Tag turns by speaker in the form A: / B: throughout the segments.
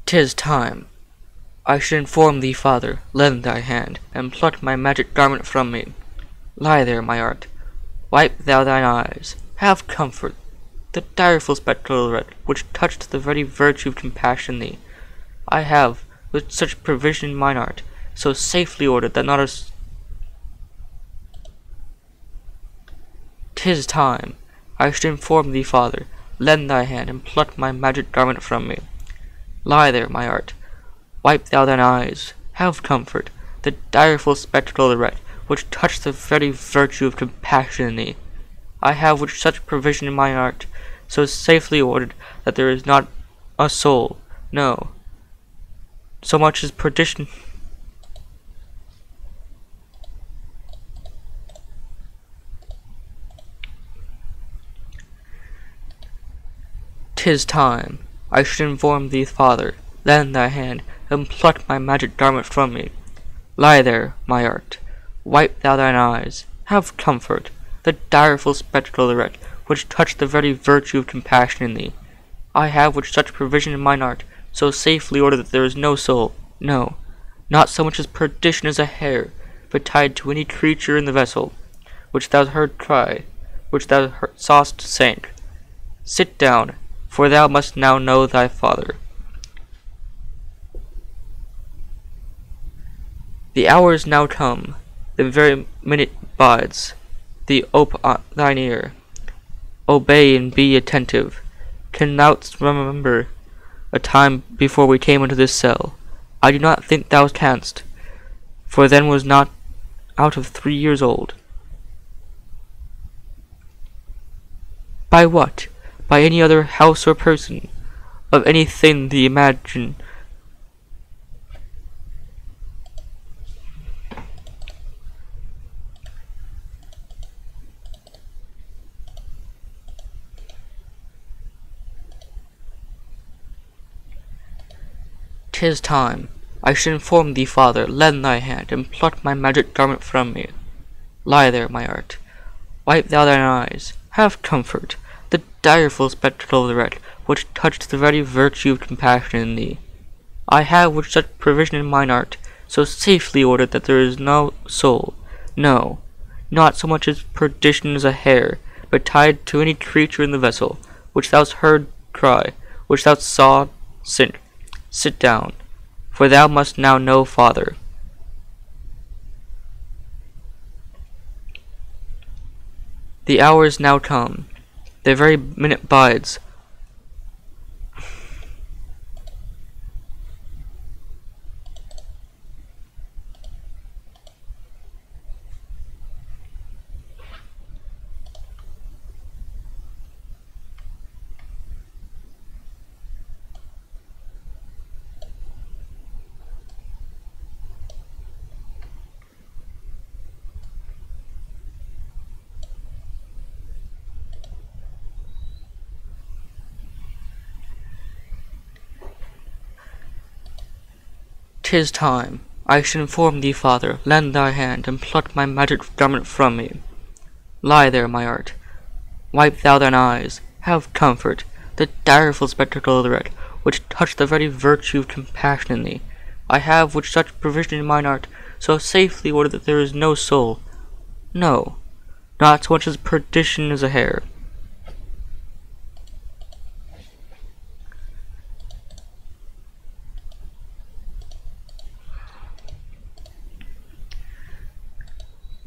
A: 'Tis time. I should inform thee, father. Lend thy hand, and pluck my magic garment from me. Lie there, my art. Wipe thou thine eyes. Have comfort. The direful spectral red, which touched the very virtue of compassion in thee, I have, with such provision in mine art, so safely ordered that not a 'Tis time. I should inform thee, father. Lend thy hand, and pluck my magic garment from me. Lie there, my art. Wipe thou thine eyes. Have comfort. The direful spectacle of the wretch, which touched the very virtue of compassion in thee, I have with such provision in mine art, so safely ordered that there is not a soul, no, so much as perdition. 'Tis time. I should inform thee, father. Lend thy hand, and pluck my magic garment from me. Lie there, my art. Wipe thou thine eyes. Have comfort. The direful spectacle of the wretch, which touched the very virtue of compassion in thee, I have with such provision in mine art, so safely ordered that there is no soul, no, not so much as perdition as a hair, but tied to any creature in the vessel, which thou heard cry, which thou saw'st sank. Sit down, for thou must now know thy father. The hour is now come, the very minute bides thee. Ope thine ear, obey and be attentive. Can thou remember a time before we came into this cell? I do not think thou canst, for then was not out of 3 years old. By what? By any other house or person, of anything thee imagine. "'Tis time. I should inform thee, father. Lend thy hand, and pluck my magic garment from me. Lie there, my art. Wipe thou thine eyes. Have comfort. The direful spectacle of the wretch, which touched the very virtue of compassion in thee, I have with such provision in mine art, so safely ordered that there is no soul, no, not so much as perdition as a hair, but tied to any creature in the vessel, which thou heard cry, which thou saw sink. Sit down, for thou must now know, father. The hour is now come, the very minute bides. "'Tis time. I should inform thee, father. Lend thy hand, and pluck my magic garment from me. Lie there, my art. Wipe thou thine eyes. Have comfort. The direful spectacle of the wretch, which touched the very virtue of compassion in thee, I have with such provision in mine art, so safely ordered that there is no soul, no, not so much as perdition as a hair.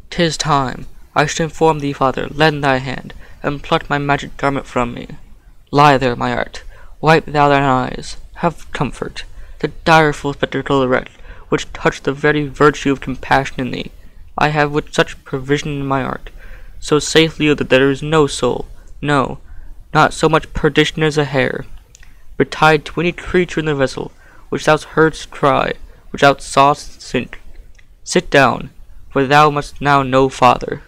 A: "'Tis time. I should inform thee, father. Lend thy hand, and pluck my magic garment from me. Lie there, my art. Wipe thou thine eyes. Have comfort. The direful spectacle of the wretch, which touched the very virtue of compassion in thee, I have with such provision in my art, so safely that there is no soul, no, not so much perdition as a hair, but tied to any creature in the vessel, which thou heardst cry, which thou saw'st sink. Sit down, for thou must now know, father.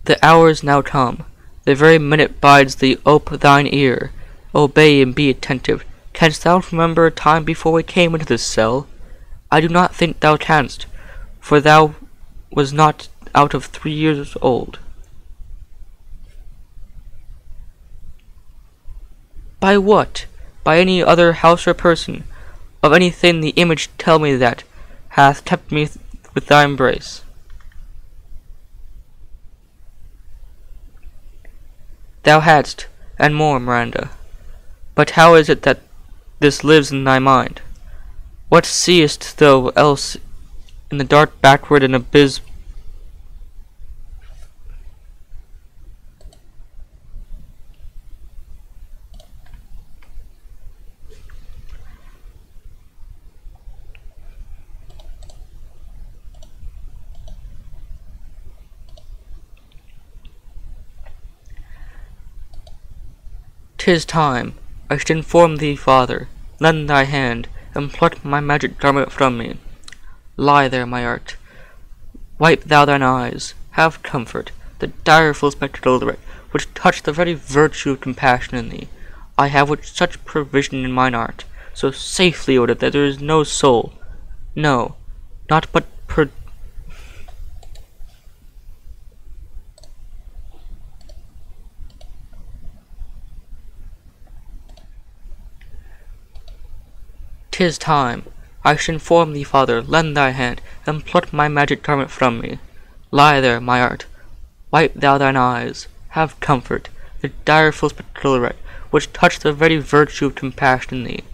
A: The hour is now come, the very minute bides thee. Ope thine ear, obey and be attentive. Canst thou remember a time before we came into this cell? I do not think thou canst, for was not out of 3 years old. By what? By any other house or person? Of anything the image tell me that hath kept me with thy embrace? Thou hadst, and more, Miranda. But how is it that this lives in thy mind? What seest thou else in the dark backward and abyss? 'Tis time I should inform thee, father. Lend thy hand, and pluck my magic garment from me. Lie there, my art. Wipe thou thine eyes. Have comfort. The direful spectacle which touched the very virtue of compassion in thee, I have with such provision in mine art, so safely ordered that there is no soul, no, not but per 'tis time I should inform thee, father. Lend thy hand, and pluck my magic garment from me. Lie there, my art. Wipe thou thine eyes. Have comfort. The direful spectacle which touched the very virtue of compassion in thee,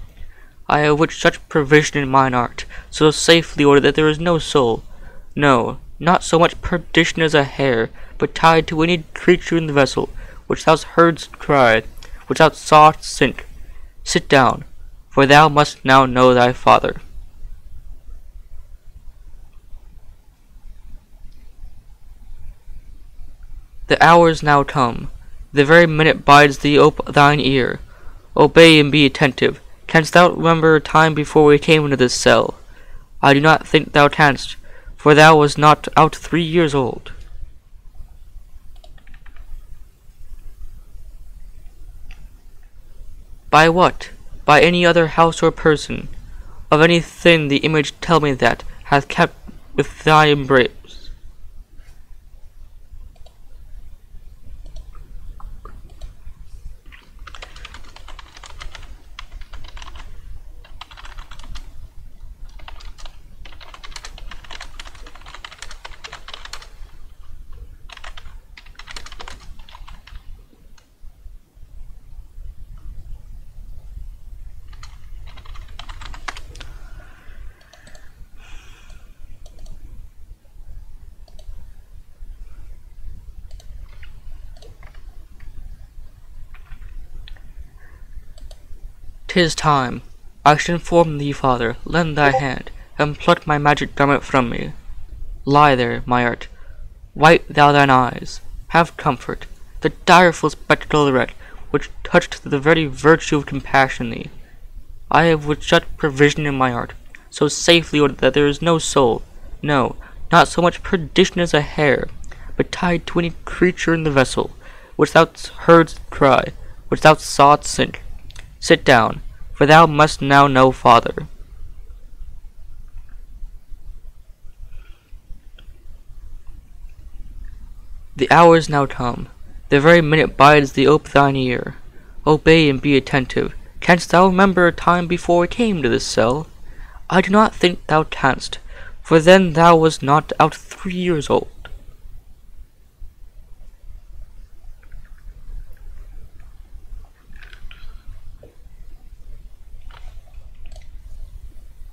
A: I have with such provision in mine art, so safely ordered that there is no soul, no, not so much perdition as a hair, but tied to any creature in the vessel, which thou heardst cry, which thou sawest sink. Sit down, for thou must now know thy father. The hour is now come. The very minute bides thee ope thine ear. Obey and be attentive. Canst thou remember a time before we came into this cell? I do not think thou canst, for thou wast not out 3 years old. By what? By any other house or person? Of any thing the image tell me that hath kept with thy embrace? "'Tis time I should inform thee, father. Lend thy hand, and pluck my magic garment from me. Lie there, my art. Wipe thou thine eyes. Have comfort. The direful spectacle which touched the very virtue of compassion in thee, I have with such provision in my art, so safely ordered that there is no soul, no, not so much perdition as a hair, but tied to any creature in the vessel, which thou heardst cry, which thou sawest sink. Sit down, for thou must now know father. The hour is now come. The very minute bides thee ope thine ear. Obey and be attentive. Canst thou remember a time before we came to this cell? I do not think thou canst, for then thou wast not out 3 years old.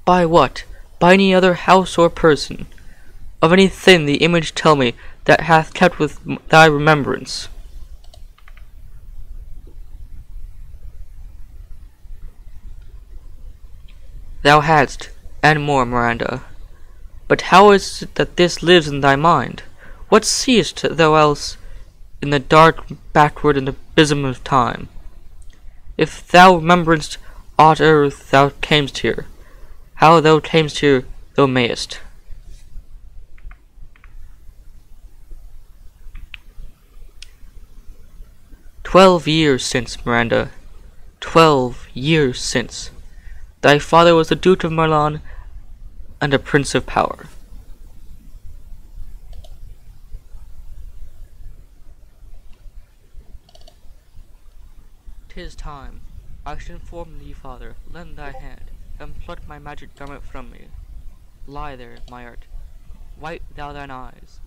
A: By what? By any other house or person? Of any thing the image tell me that hath kept with thy remembrance? Thou hadst, and more, Miranda. But how is it that this lives in thy mind? What seest thou else in the dark backward in the bosom of time? If thou rememberest aught ere thou camest here, how thou camest here thou mayest. "12 years since, Miranda, 12 years since, thy father was the Duke of Milan and a prince of power." 'Tis time. I should inform thee, father. Lend thy hand, and pluck my magic garment from me. Lie there, my art. Wipe thou thine eyes.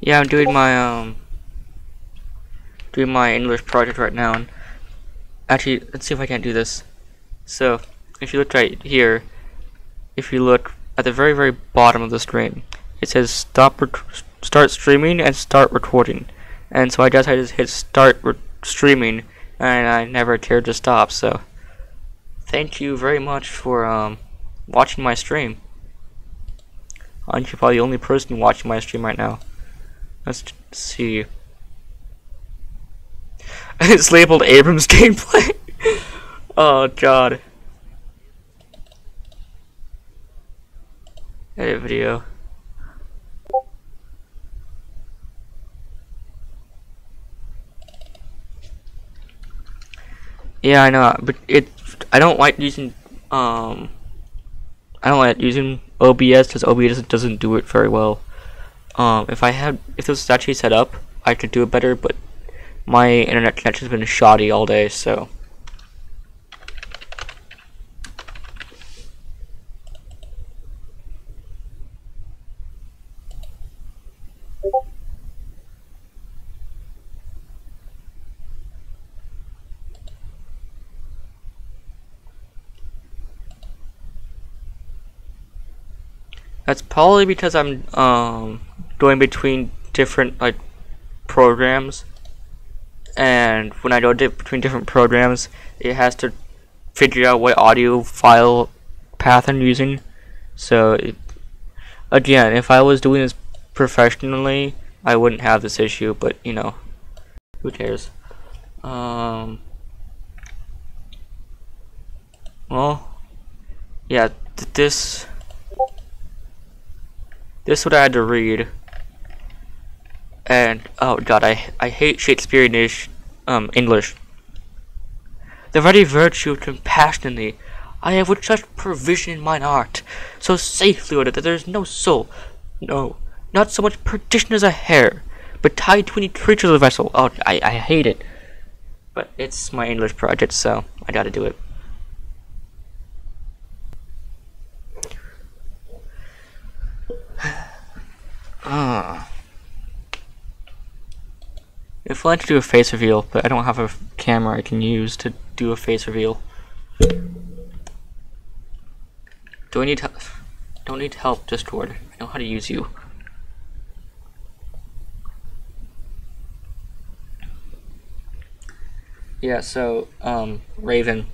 A: Yeah, I'm doing my English project right now, and actually, let's see if I can't do this. So, if you look right here, if you look at the very bottom of the screen, it says start streaming and start recording. And so I guess I just hit start streaming, and I never cared to stop. So, thank you very much for watching my stream. I'm probably the only person watching my stream right now. Let's see. It's labeled Abrams gameplay. Oh god. Edit video. Yeah, I know, but I don't like using OBS because OBS doesn't do it very well. If this was actually set up, I could do it better, but my internet connection has been shoddy all day, so. That's probably because I'm going between different like programs, and when I go between different programs, it has to figure out what audio file path I'm using. So again, if I was doing this professionally, I wouldn't have this issue, but you know, who cares? Well, yeah, this is what I had to read. And oh god, I hate Shakespearean English. The very virtue of compassionately I have with such provision in mine art, so safely ordered that there is no soul, no, not so much perdition as a hair, but tied to any creature of the vessel. Oh, I hate it. But it's my English project, so I gotta do it. If I like to do a face reveal, but I don't have a camera I can use to do a face reveal. Do I need help? Don't need help, Discord. I know how to use you. Yeah, so, Raven.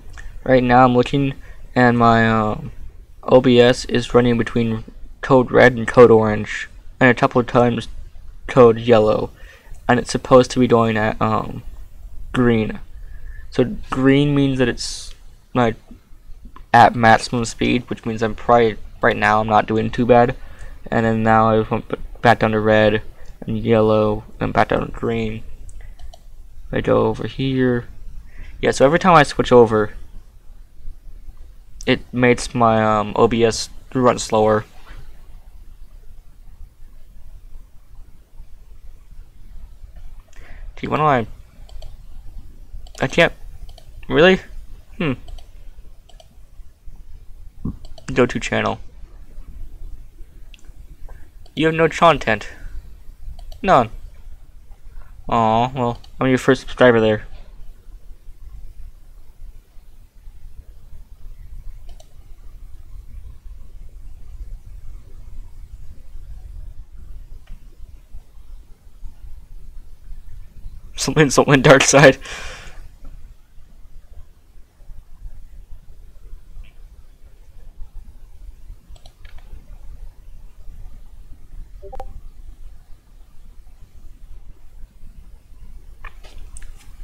A: Right now I'm looking, and my, OBS is running between code red and code orange, and a couple of times code yellow, and it's supposed to be going at, green. So green means that it's, like, at maximum speed, which means I'm probably, right now, I'm not doing too bad. And then now I went back down to red, and yellow, and back down to green. I go over here. Yeah, so every time I switch over, it makes my OBS run slower. Gee, what do I can't. Really? Go to channel. You have no content. None. Aw, well, I'm your first subscriber there. Something dark side.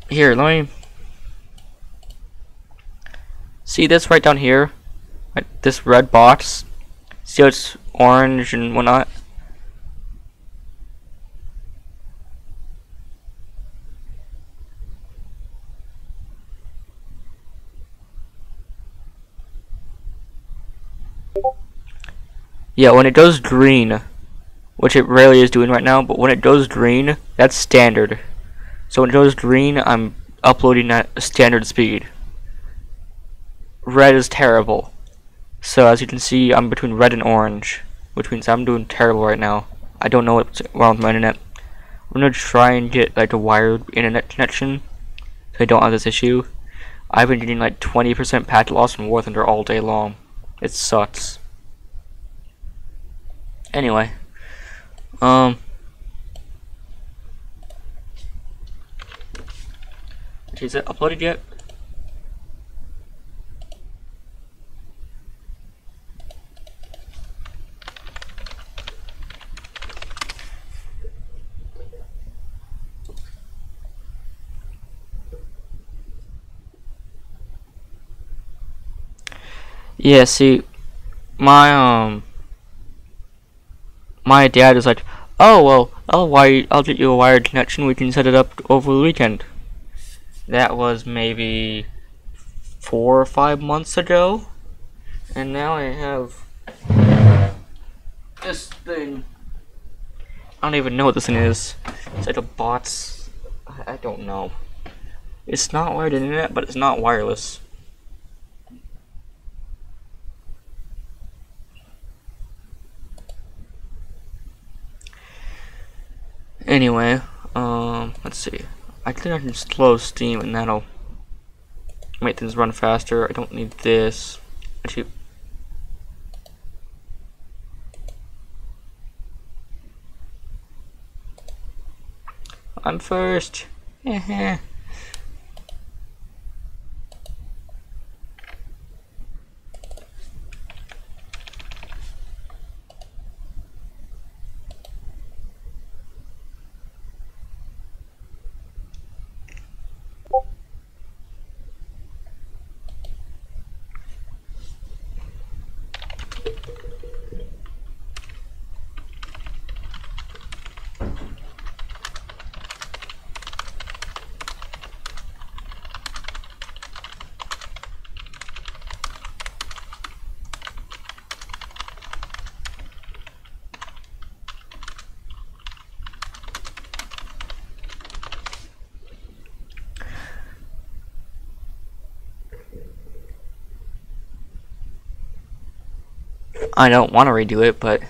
A: Here, let me see this right down here. Like this red box. See how it's orange and whatnot? Yeah, when it goes green, which it rarely is doing right now, but when it goes green, that's standard. So when it goes green, I'm uploading at standard speed. Red is terrible. So as you can see, I'm between red and orange, which means I'm doing terrible right now. I don't know what's wrong with my internet. I'm gonna try and get like a wired internet connection, so I don't have this issue. I've been getting like 20% packet loss from War Thunder all day long. It sucks. Anyway, is it uploaded yet? Yeah, see, my dad is like, oh well, I'll get you a wired connection. We can set it up over the weekend. That was maybe 4 or 5 months ago, and now I have this thing. I don't even know what this thing is. It's like a bots. I don't know. It's not wired internet, but it's not wireless. Anyway, let's see. I think I can slow Steam and that'll make things run faster. I don't need this. Actually, I'm first. I don't want to redo it, but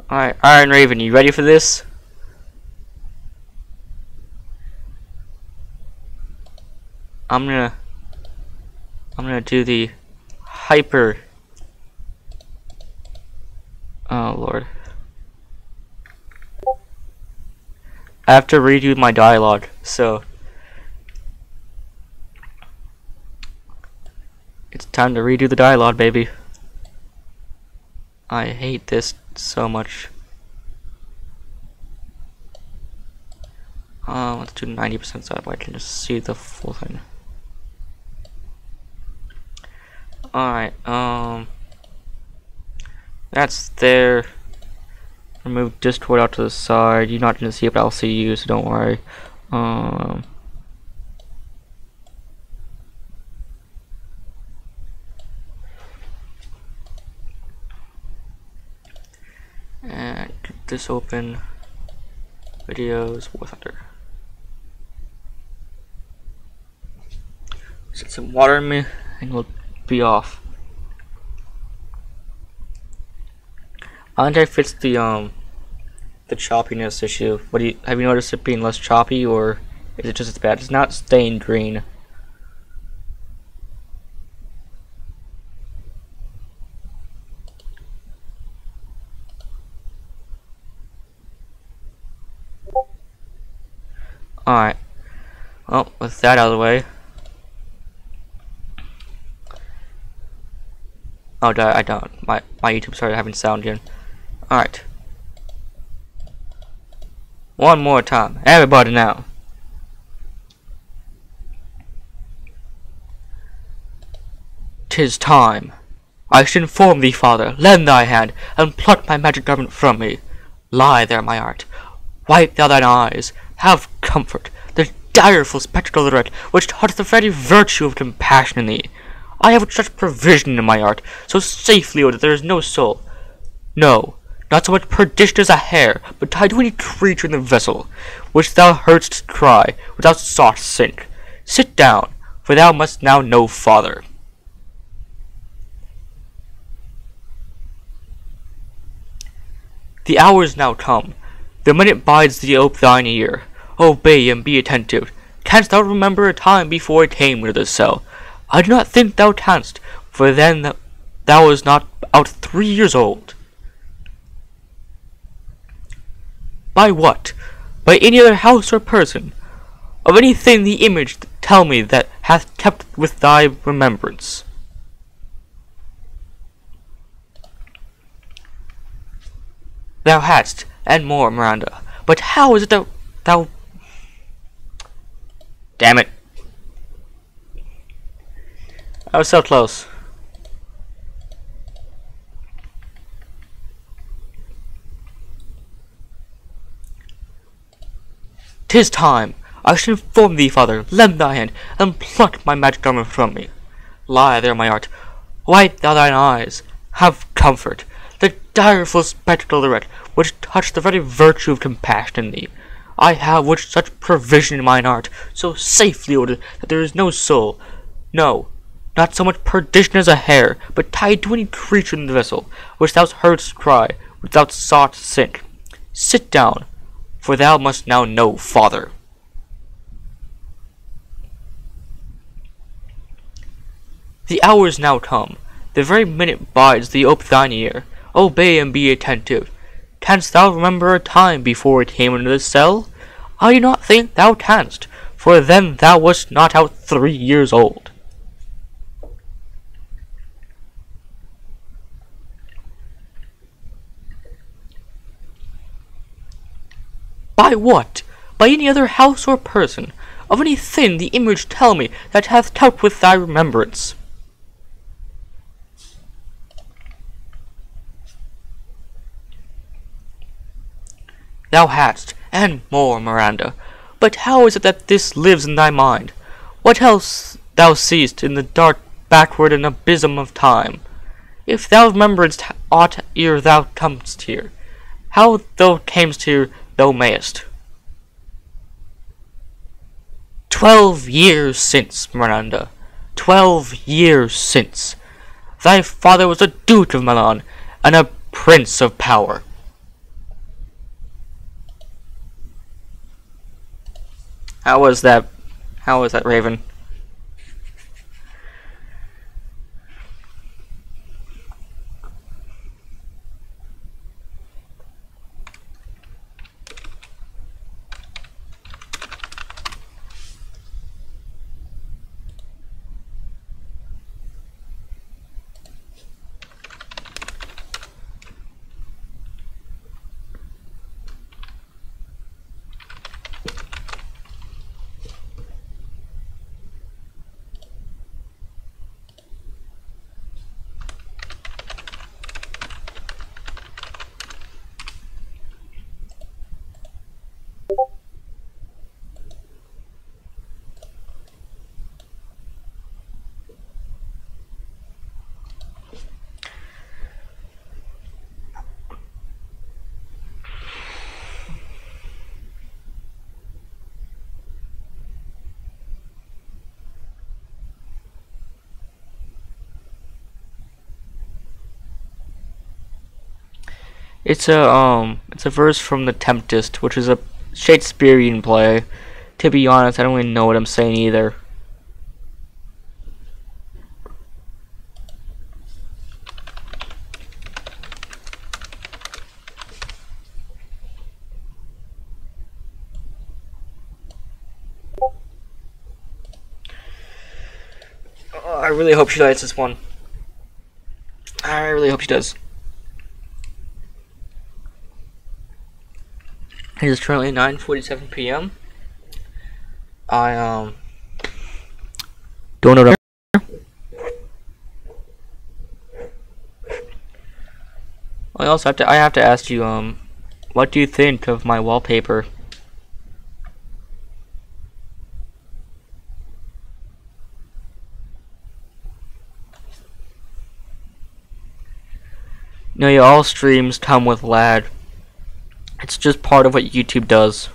A: alright, Iron Raven, you ready for this? I'm gonna do the hyper. Oh Lord. I have to redo my dialogue, so it's time to redo the dialogue, baby. I hate this so much. Let's do 90% so I can just see the full thing. Alright, that's there. Remove Discord out to the side. You're not gonna see it, but I'll see you, so don't worry. And get this open. Videos, War Thunder. Set some water in me, and we'll be off. I think I fixed the choppiness issue. Have you noticed it being less choppy, or is it just as bad? It's not staying green. Alright. Well, with that out of the way. Oh, I don't. My YouTube started having sound again. Alright. One more time. Everybody now. "'Tis time. I should inform thee, father. Lend thy hand, and pluck my magic garment from me. Lie there, my art. Wipe thou thine eyes. Have comfort. The direful spectacle thereat, which taught the very virtue of compassion in thee. I have such provision in my art, so safely that there is no soul. No, not so much perdition as a hair, but tied to any creature in the vessel, which thou heardst cry, which thou saw'st sink. Sit down, for thou must now know father." "The hour is now come. The minute bides thee ope thine ear. Obey and be attentive. Canst thou remember a time before I came into this cell? I do not think thou canst, for then thou was not out 3 years old. By what? By any other house or person? Of anything the image tell me that hath kept with thy remembrance." "Thou hadst, and more, Miranda. But how is it that thou... Damn it. I was so close. "'Tis time. I should inform thee, father. Lend thy hand, and pluck my magic garment from me. Lie there, my art. Wipe thou thine eyes. Have comfort. The direful spectacle thereat, which touched the very virtue of compassion in thee. I have which such provision in mine art, so safely ordered that there is no soul. No, not so much perdition as a hair, but tied to any creature in the vessel, which thou heardst cry, which thou saw'st sink. Sit down, for thou must now know father." "The hour is now come. The very minute bides thee ope thine ear. Obey and be attentive. Canst thou remember a time before it came into this cell? I do not think thou canst, for then thou wast not out 3 years old. By what? By any other house or person? Of any thing the image tell me that hath tout with thy remembrance? Thou hast, and more, Miranda. But how is it that this lives in thy mind? What else thou seest in the dark backward and abysm of time? If thou rememberest aught ere thou comest here, how thou camest here thou mayest. 12 years since, Miranda. 12 years since. Thy father was a Duke of Milan, and a Prince of Power. How was that, Raven? It's a verse from The Tempest, which is a Shakespearean play. To be honest, I don't really know what I'm saying either. I really hope she likes this one. I really hope she does. It is currently 9:47 p.m. I don't know. I have to ask you what do you think of my wallpaper? No, yeah, all streams come with lag. It's just part of what YouTube does.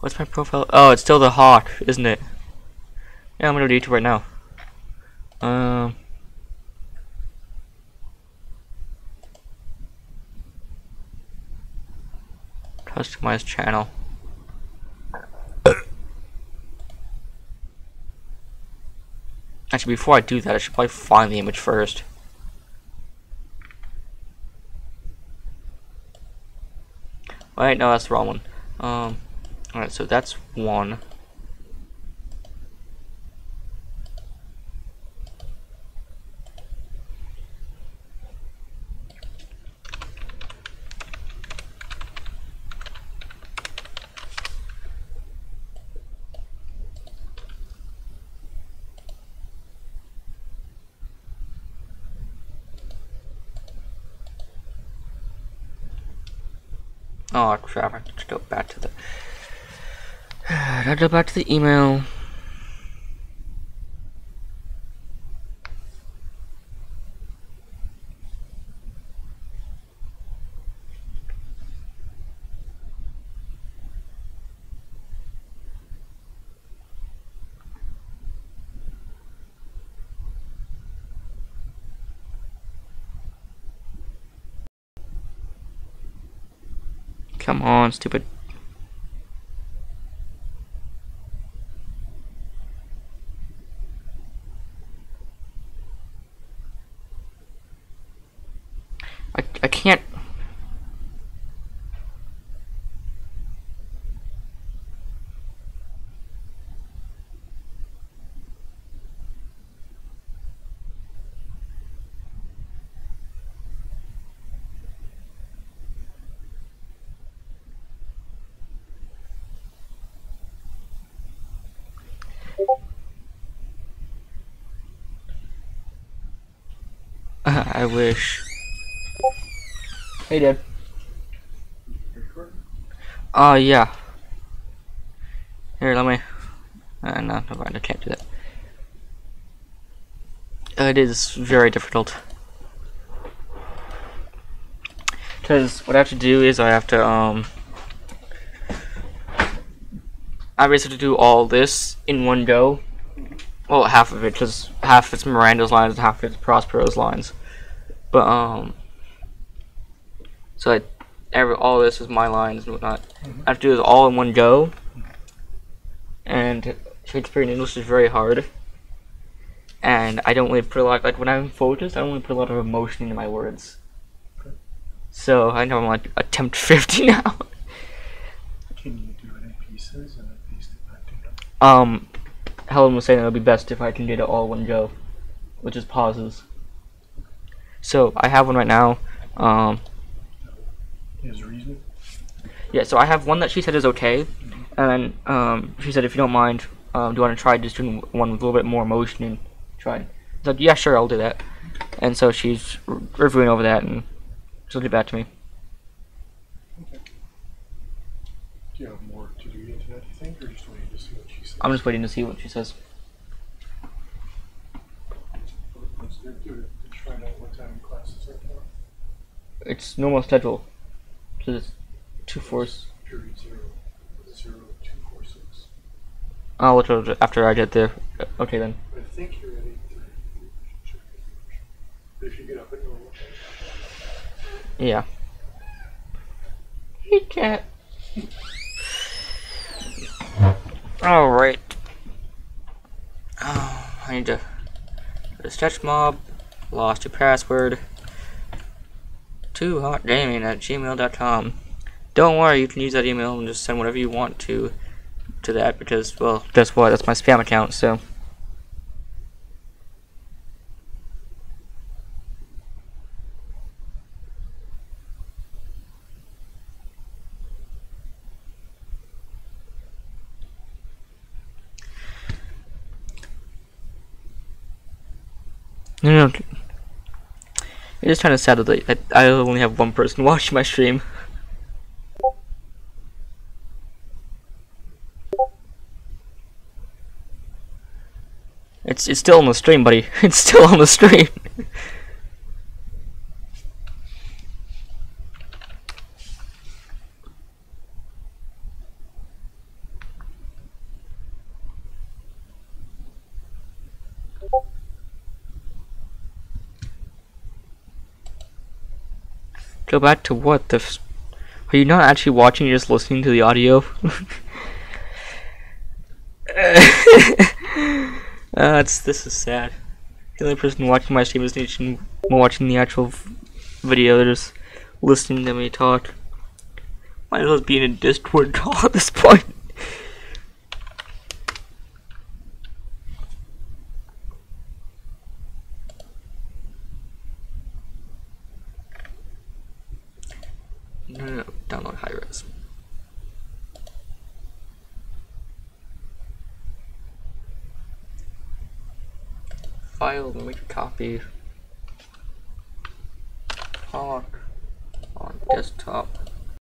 A: What's my profile? Oh, it's still the hawk, isn't it? Yeah, I'm gonna go to YouTube right now. Customize channel. Actually, before I do that, I should probably find the image first. Wait, no, that's the wrong one. Alright, so that's one. Oh crap, I have to go back to the email. Come on, stupid. I can't. I wish. Hey, Dad. Oh, yeah. Here, let me. No, never mind. I can't do that. It is very difficult. Because what I have to do is I have to, I basically do all this in one go. Well, half of it, because half it's Miranda's lines and half it's Prospero's lines. But, so all this is my lines and whatnot. I have to do this all in one go. And Shakespearean English is very hard. And I don't really put a lot, like when I'm focused, I don't really put a lot of emotion into my words. So I know I'm like attempt 50 now.
B: Can you do it in pieces and at least it back together?
A: Helen was saying it would be best if I can get it all in one go, which is pauses. So I have one right now.
B: Is reason?
A: Yeah, so I have one that she said is okay, and then she said if you don't mind, do you want to try just doing one with a little bit more emotion and try? I said yeah, sure, I'll do that. And so she's reviewing over that and she'll get back to me.
B: Okay. Do you have more to do yet tonight, do you think, or just waiting to see what she says?
A: I'm just waiting to see what she says.
B: Let's do it. Did you find out what time classes are tomorrow?
A: It's normal schedule. So it's 2-4.
B: Period 0, 0, 2, 4, 6.
A: I'll look at it after I get there. Okay then.
B: I think you're at 8:30. But if you get up at normal time.
A: Yeah. Hey cat. Alright. Oh, I need to the sketch mob. Lost your password. toohotgaming@gmail.com. Don't worry, you can use that email and just send whatever you want to that because, well, guess what? That's my spam account, so. No. It is kind of sad that I only have one person watching my stream. It's still on the stream, buddy. It's still on the stream. Go back to what? Are you not actually watching, you're just listening to the audio? This is sad. The only person watching my stream is watching the actual video. They're just listening to me talk. Might as well be in a Discord call at this point. No, download high res. File, make a copy. Talk on desktop.